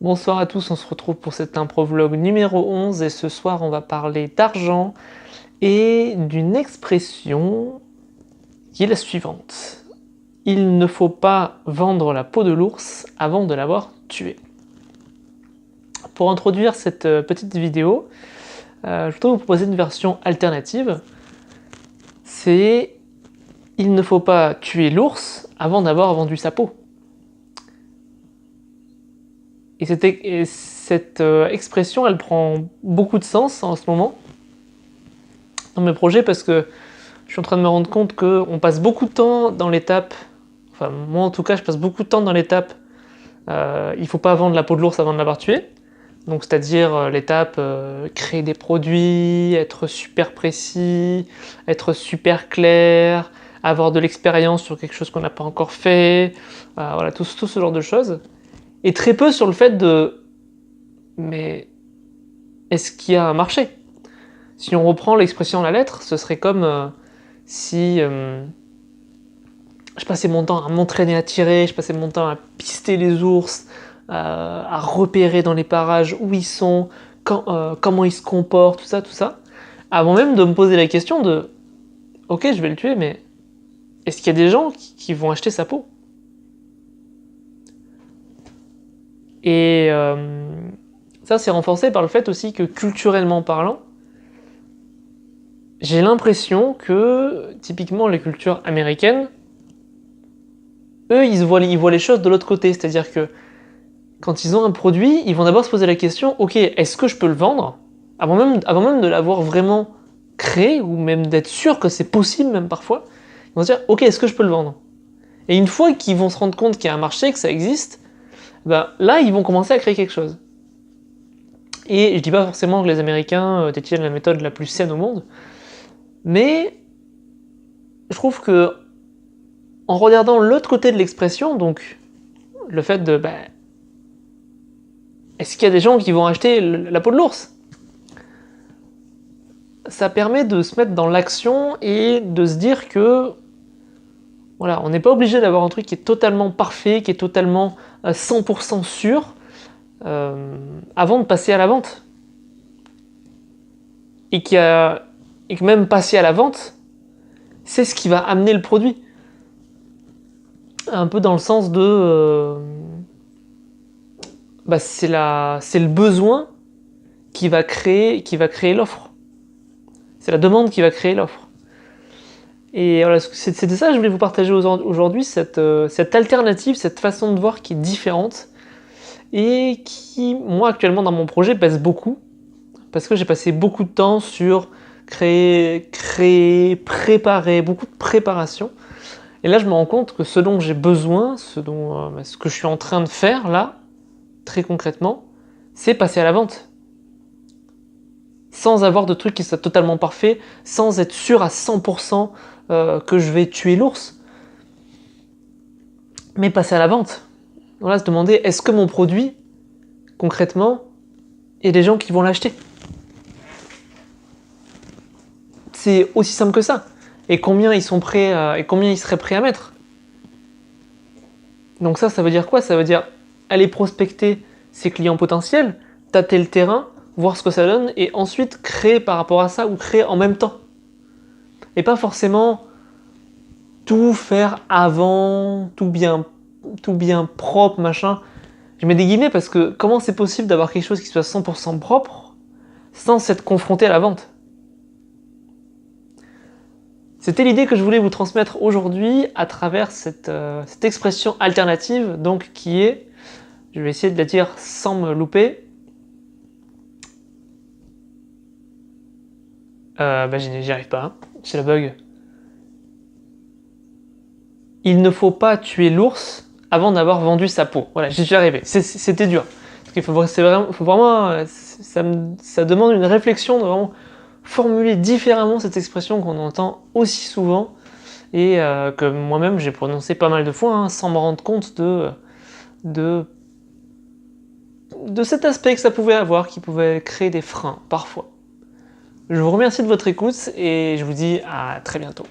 Bonsoir à tous, on se retrouve pour cet improvlog numéro 11 et ce soir on va parler d'argent et d'une expression qui est la suivante. Il ne faut pas vendre la peau de l'ours avant de l'avoir tué. Pour introduire cette petite vidéo, je voudrais vous proposer une version alternative. C'est « Il ne faut pas tuer l'ours avant d'avoir vendu sa peau ». Et cette expression, elle prend beaucoup de sens en ce moment dans mes projets parce que je suis en train de me rendre compte qu'on passe beaucoup de temps dans l'étape, enfin moi en tout cas je passe beaucoup de temps dans l'étape il faut pas vendre la peau de l'ours avant de l'avoir tué. Donc c'est-à-dire l'étape créer des produits, être super précis, être super clair, avoir de l'expérience sur quelque chose qu'on n'a pas encore fait, voilà, tout ce genre de choses. Et très peu sur le fait de mais est-ce qu'il y a un marché? Si on reprend l'expression à la lettre, ce serait comme si je passais mon temps à m'entraîner à tirer, je passais mon temps à pister les ours, à repérer dans les parages où ils sont, comment ils se comportent, tout ça, avant même de me poser la question de ok, je vais le tuer, mais est-ce qu'il y a des gens qui vont acheter sa peau? Et ça, c'est renforcé par le fait aussi que culturellement parlant, j'ai l'impression que, typiquement, les cultures américaines, eux, ils voient les choses de l'autre côté. C'est-à-dire que quand ils ont un produit, ils vont d'abord se poser la question, ok, est-ce que je peux le vendre? Avant même de l'avoir vraiment créé, ou même d'être sûr que c'est possible même parfois, ils vont se dire, ok, est-ce que je peux le vendre? Et une fois qu'ils vont se rendre compte qu'il y a un marché, que ça existe, ben, là, ils vont commencer à créer quelque chose. Et je dis pas forcément que les Américains détiennent la méthode la plus saine au monde, mais je trouve que en regardant l'autre côté de l'expression, donc le fait de est-ce qu'il y a des gens qui vont acheter la peau de l'ours? Ça permet de se mettre dans l'action et de se dire que voilà, on n'est pas obligé d'avoir un truc qui est totalement parfait, qui est totalement 100% sûr avant de passer à la vente. Et que même passer à la vente, c'est ce qui va amener le produit. Un peu dans le sens de c'est le besoin qui va créer l'offre. C'est la demande qui va créer l'offre. Et voilà, c'était ça que je voulais vous partager aujourd'hui, cette alternative, cette façon de voir qui est différente et qui, moi actuellement dans mon projet, pèse beaucoup parce que j'ai passé beaucoup de temps sur créer, préparer, beaucoup de préparation. Et là, je me rends compte que ce dont j'ai besoin, ce que je suis en train de faire là, très concrètement, c'est passer à la vente. Sans avoir de trucs qui soient totalement parfaits, sans être sûr à 100% que je vais tuer l'ours. Mais passer à la vente. Voilà, se demander, est-ce que mon produit, concrètement, il y a des gens qui vont l'acheter? C'est aussi simple que ça. Et combien ils sont prêts et combien ils seraient prêts à mettre? Donc ça veut dire quoi? Ça veut dire aller prospecter ses clients potentiels, tâter le terrain, voir ce que ça donne, et ensuite créer par rapport à ça, ou créer en même temps. Et pas forcément tout faire avant, tout bien propre, machin. Je mets des guillemets parce que comment c'est possible d'avoir quelque chose qui soit 100% propre sans s'être confronté à la vente? C'était l'idée que je voulais vous transmettre aujourd'hui à travers cette expression alternative, donc qui est, je vais essayer de la dire sans me louper, j'y arrive pas, hein. C'est le bug. Il ne faut pas tuer l'ours avant d'avoir vendu sa peau. Voilà, j'y suis arrivé. C'était dur. Parce qu'il faut vraiment ça demande une réflexion de vraiment formuler différemment cette expression qu'on entend aussi souvent et que moi-même j'ai prononcé pas mal de fois hein, sans me rendre compte de cet aspect que ça pouvait avoir, qui pouvait créer des freins parfois. Je vous remercie de votre écoute et je vous dis à très bientôt.